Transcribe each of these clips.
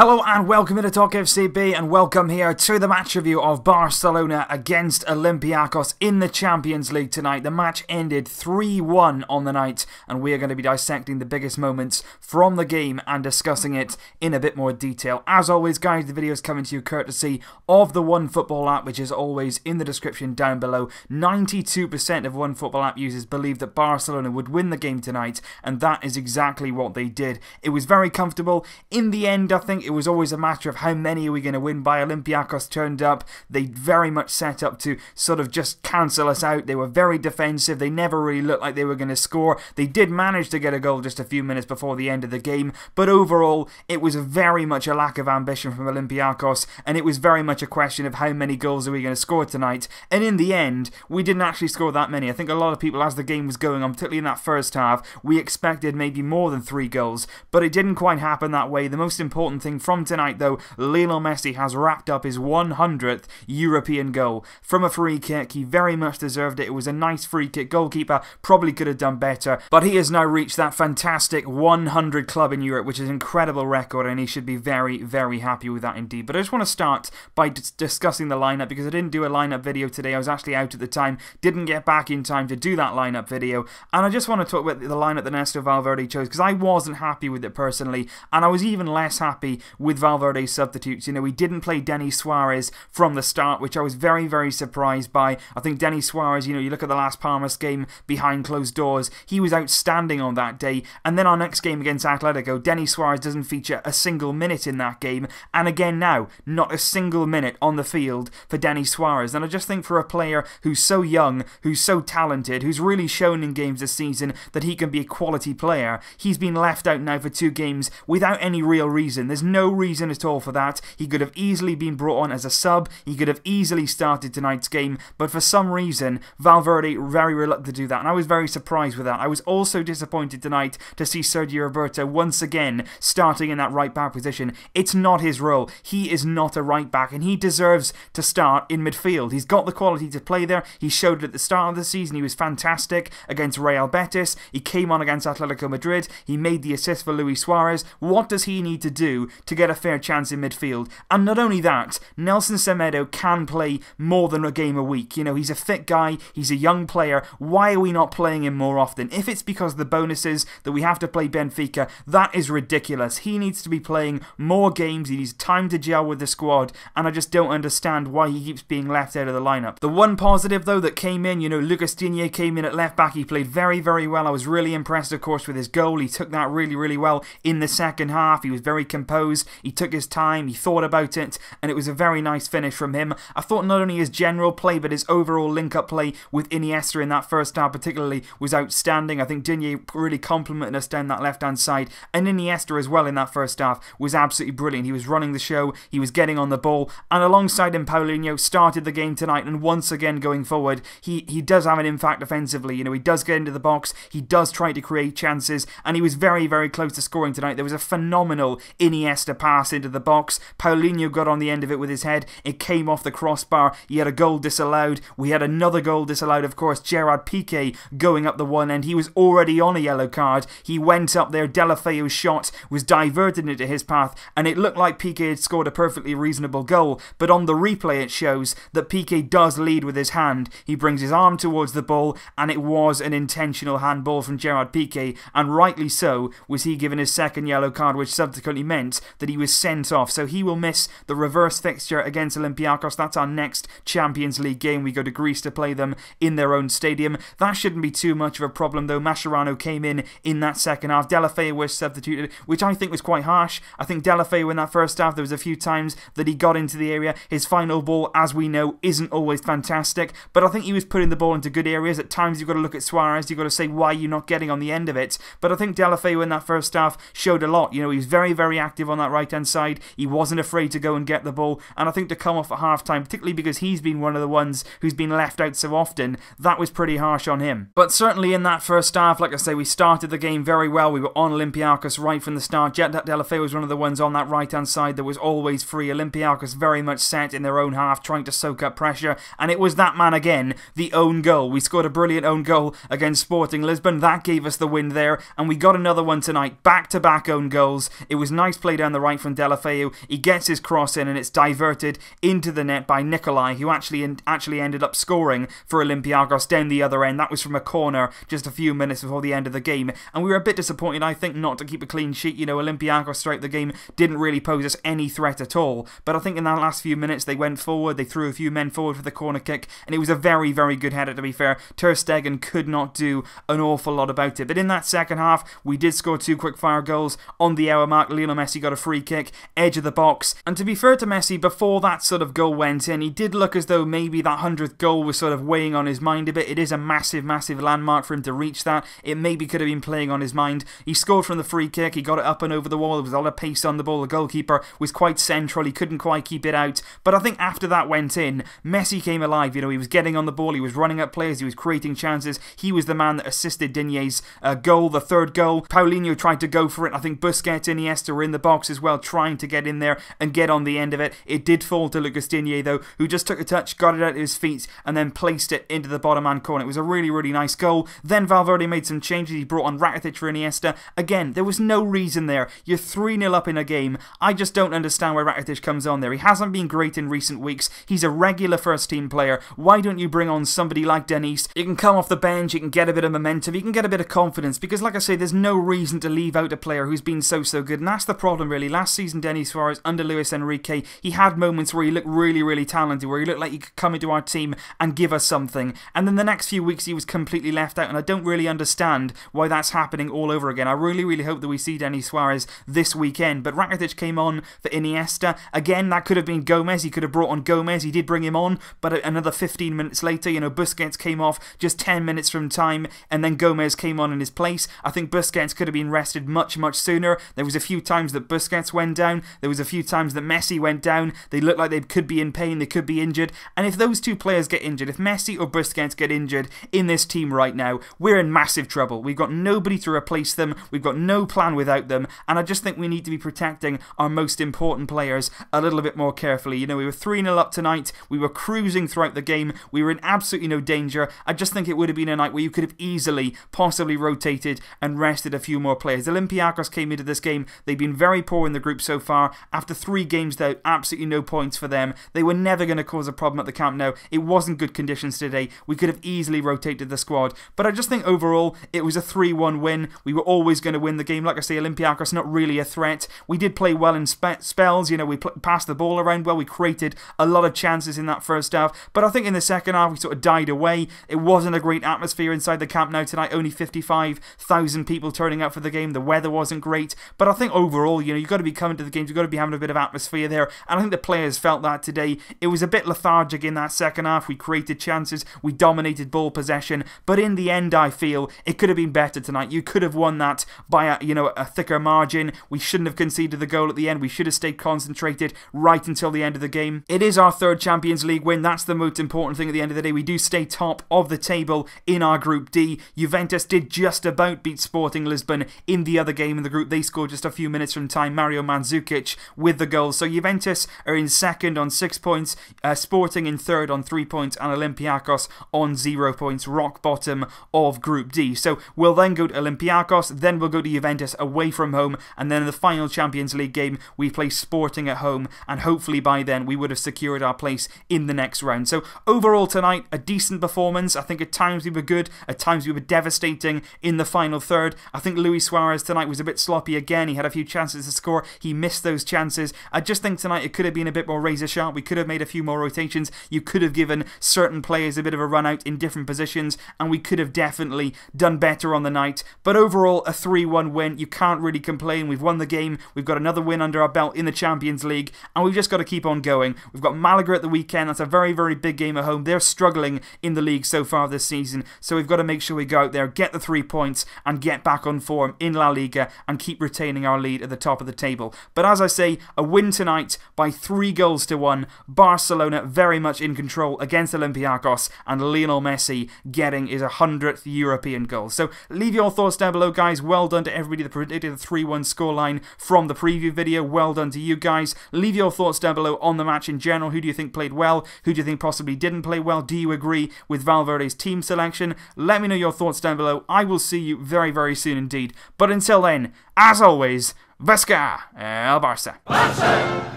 Hello and welcome to Talk FCB and welcome here to the match review of Barcelona against Olympiacos in the Champions League tonight. The match ended 3-1 on the night and we are going to be dissecting the biggest moments from the game and discussing it in a bit more detail. As always guys, the video is coming to you courtesy of the OneFootball app, which is always in the description down below. 92% of OneFootball app users believe that Barcelona would win the game tonight, and that is exactly what they did. It was very comfortable. In the end, I think it was always a matter of how many are we going to win by. Olympiacos turned up. They very much set up to sort of just cancel us out. They were very defensive. They never really looked like they were going to score. They did manage to get a goal just a few minutes before the end of the game, but overall it was very much a lack of ambition from Olympiacos, and it was very much a question of how many goals are we going to score tonight. And in the end, we didn't actually score that many. I think a lot of people, as the game was going on, particularly in that first half, we expected maybe more than 3 goals, but it didn't quite happen that way. The most important thing from tonight though, Lionel Messi has wrapped up his 100th European goal from a free kick. He very much deserved it. It was a nice free kick. Goalkeeper probably could have done better, but he has now reached that fantastic 100 club in Europe, which is an incredible record, and he should be very, very happy with that indeed. But I just want to start by discussing the lineup, because I didn't do a lineup video today. I was actually out at the time, didn't get back in time to do that lineup video, and I just want to talk about the lineup that Ernesto Valverde chose, because I wasn't happy with it personally, and I was even less happy with Valverde's substitutes. You know, he didn't play Denis Suarez from the start, which I was very, very surprised by. I think Denis Suarez, you know, you look at the Las Palmas game behind closed doors, he was outstanding on that day, and then our next game against Atletico, Denis Suarez doesn't feature a single minute in that game, and again now, not a single minute on the field for Denis Suarez. And I just think for a player who's so young, who's so talented, who's really shown in games this season that he can be a quality player, he's been left out now for 2 games without any real reason. There's no reason at all for that. He could have easily been brought on as a sub, he could have easily started tonight's game, but for some reason Valverde very reluctant to do that, and I was very surprised with that. I was also disappointed tonight to see Sergio Roberto once again starting in that right back position. It's not his role. He is not a right back, and he deserves to start in midfield. He's got the quality to play there. He showed it at the start of the season. He was fantastic against Real Betis. He came on against Atletico Madrid. He made the assist for Luis Suarez. What does he need to do to get a fair chance in midfield? And not only that, Nelson Semedo can play more than a game a week. You know, he's a fit guy. He's a young player. Why are we not playing him more often? If it's because of the bonuses that we have to play Benfica, that is ridiculous. He needs to be playing more games. He needs time to gel with the squad, and I just don't understand why he keeps being left out of the lineup. The one positive though that came in, you know, Lucas Digne came in at left back. He played very, very well. I was really impressed, of course, with his goal. He took that really, really well in the second half. He was very composed. He took his time. He thought about it, and it was a very nice finish from him. I thought not only his general play, but his overall link-up play with Iniesta in that first half particularly was outstanding. I think Digne really complimented us down that left-hand side, and Iniesta as well in that first half was absolutely brilliant. He was running the show, he was getting on the ball, and alongside him Paulinho started the game tonight, and once again going forward, he does have an impact offensively. You know, he does get into the box, he does try to create chances, and he was very, very close to scoring tonight. There was a phenomenal Iniesta pass into the box. Paulinho got on the end of it with his head. It came off the crossbar. He had a goal disallowed. We had another goal disallowed, of course. Gerard Piqué going up the one end. He was already on a yellow card. He went up there. Deulofeu's shot was diverted into his path, and it looked like Piqué had scored a perfectly reasonable goal, but on the replay it shows that Piqué does lead with his hand. He brings his arm towards the ball, and it was an intentional handball from Gerard Piqué, and rightly so was he given his second yellow card, which subsequently meant that he was sent off. So he will miss the reverse fixture against Olympiacos. That's our next Champions League game. We go to Greece to play them in their own stadium. That shouldn't be too much of a problem though. Mascherano came in that second half. Deulofeu was substituted, which I think was quite harsh. I think Deulofeu in that first half, there was a few times that he got into the area. His final ball, as we know, isn't always fantastic, but I think he was putting the ball into good areas. At times you've got to look at Suarez, you've got to say why you're not getting on the end of it, but I think Deulofeu in that first half showed a lot. You know, he was very, very active on that right hand side. He wasn't afraid to go and get the ball, and I think to come off at half time, particularly because he's been one of the ones who's been left out so often, that was pretty harsh on him. But certainly in that first half, like I say, we started the game very well. We were on Olympiacos right from the start. Deulofeu was one of the ones on that right hand side that was always free. Olympiacos very much set in their own half, trying to soak up pressure, and it was that man again, the own goal. We scored a brilliant own goal against Sporting Lisbon. That gave us the win there, and we got another one tonight. Back-to-back own goals. It was nice play down down the right from Deulofeu. He gets his cross in and it's diverted into the net by Nicolai, who actually ended up scoring for Olympiacos down the other end. That was from a corner just a few minutes before the end of the game. And we were a bit disappointed, I think, not to keep a clean sheet. You know, Olympiacos throughout the game didn't really pose us any threat at all. But I think in that last few minutes they went forward, they threw a few men forward for the corner kick, and it was a very, very good header, to be fair. Ter Stegen could not do an awful lot about it. But in that second half, we did score 2 quick-fire goals. On the hour mark, Lionel Messi got a free kick, edge of the box. And to be fair to Messi, before that sort of goal went in, he did look as though maybe that 100th goal was sort of weighing on his mind a bit. It is a massive, massive landmark for him to reach that. It maybe could have been playing on his mind. He scored from the free kick, he got it up and over the wall, there was a lot of pace on the ball, the goalkeeper was quite central, he couldn't quite keep it out. But I think after that went in, Messi came alive. You know, he was getting on the ball, he was running up players, he was creating chances. He was the man that assisted Digne's goal, the third goal. Paulinho tried to go for it. I think Busquets and Iniesta were in the box as well, trying to get in there and get on the end of it. It did fall to Lucas Digne though, who just took a touch, got it out of his feet and then placed it into the bottom hand corner. It was a really, really nice goal. Then Valverde made some changes. He brought on Rakitic for Iniesta. Again, there was no reason there. You're 3-0 up in a game. I just don't understand why Rakitic comes on there. He hasn't been great in recent weeks. He's a regular first team player. Why don't you bring on somebody like Denise? You can come off the bench, you can get a bit of momentum, you can get a bit of confidence, because like I say, there's no reason to leave out a player who's been so good, and that's the problem really. Last season, Denis Suarez under Luis Enrique, he had moments where he looked really, really talented, where he looked like he could come into our team and give us something, and then the next few weeks he was completely left out, and I don't really understand why that's happening all over again. I really, really hope that we see Denis Suarez this weekend, but Rakitic came on for Iniesta. Again, that could have been Gomez. He could have brought on Gomez. He did bring him on, but another 15 minutes later, you know, Busquets came off just 10 minutes from time, and then Gomez came on in his place. I think Busquets could have been rested much, much sooner. There was a few times that Busquets went down. There was a few times that Messi went down. They looked like they could be in pain. They could be injured. And if those two players get injured, if Messi or Busquets get injured in this team right now, we're in massive trouble. We've got nobody to replace them. We've got no plan without them. And I just think we need to be protecting our most important players a little bit more carefully. You know, we were 3-0 up tonight. We were cruising throughout the game. We were in absolutely no danger. I just think it would have been a night where you could have easily, possibly rotated and rested a few more players. Olympiacos came into this game. They've been very poor in the group so far. After 3 games, though, absolutely no points for them. They were never going to cause a problem at the Camp Nou. It wasn't good conditions today. We could have easily rotated the squad. But I just think overall, it was a 3-1 win. We were always going to win the game. Like I say, Olympiacos not really a threat. We did play well in spells. You know, we passed the ball around well. We created a lot of chances in that first half. But I think in the second half, we sort of died away. It wasn't a great atmosphere inside the Camp Nou tonight. Only 55,000 people turning out for the game. The weather wasn't great. But I think overall, you know, you've got to be coming to the games. You've got to be having a bit of atmosphere there. And I think the players felt that today. It was a bit lethargic in that second half. We created chances. We dominated ball possession. But in the end, I feel it could have been better tonight. You could have won that by a thicker margin. We shouldn't have conceded the goal at the end. We should have stayed concentrated right until the end of the game. It is our 3rd Champions League win. That's the most important thing at the end of the day. We do stay top of the table in our Group D. Juventus did just about beat Sporting Lisbon in the other game in the group. They scored just a few minutes from time. Mario Mandzukic with the goal. So Juventus are in 2nd on 6 points, Sporting in 3rd on 3 points, and Olympiacos on 0 points, rock bottom of Group D. So we'll then go to Olympiacos, then we'll go to Juventus away from home, and then in the final Champions League game, we play Sporting at home, and hopefully by then we would have secured our place in the next round. So overall tonight, a decent performance. I think at times we were good, at times we were devastating in the final third. I think Luis Suarez tonight was a bit sloppy again. He had a few chances to score. He missed those chances. I just think tonight it could have been a bit more razor sharp. We could have made a few more rotations. You could have given certain players a bit of a run out in different positions, and we could have definitely done better on the night. But overall, a 3-1 win. You can't really complain. We've won the game. We've got another win under our belt in the Champions League, and we've just got to keep on going. We've got Malaga at the weekend. That's a very, very big game at home. They're struggling in the league so far this season, so we've got to make sure we go out there, get the 3 points, and get back on form in La Liga and keep retaining our lead at the top of the table. But as I say, a win tonight by 3-1. Barcelona very much in control against Olympiacos, and Lionel Messi getting his 100th European goal. So leave your thoughts down below, guys. Well done to everybody that predicted the 3-1 scoreline from the preview video. Well done to you guys. Leave your thoughts down below on the match in general. Who do you think played well? Who do you think possibly didn't play well? Do you agree with Valverde's team selection? Let me know your thoughts down below. I will see you very, very soon indeed. But until then, as always, Visca el Barça! Barça!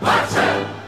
Barça!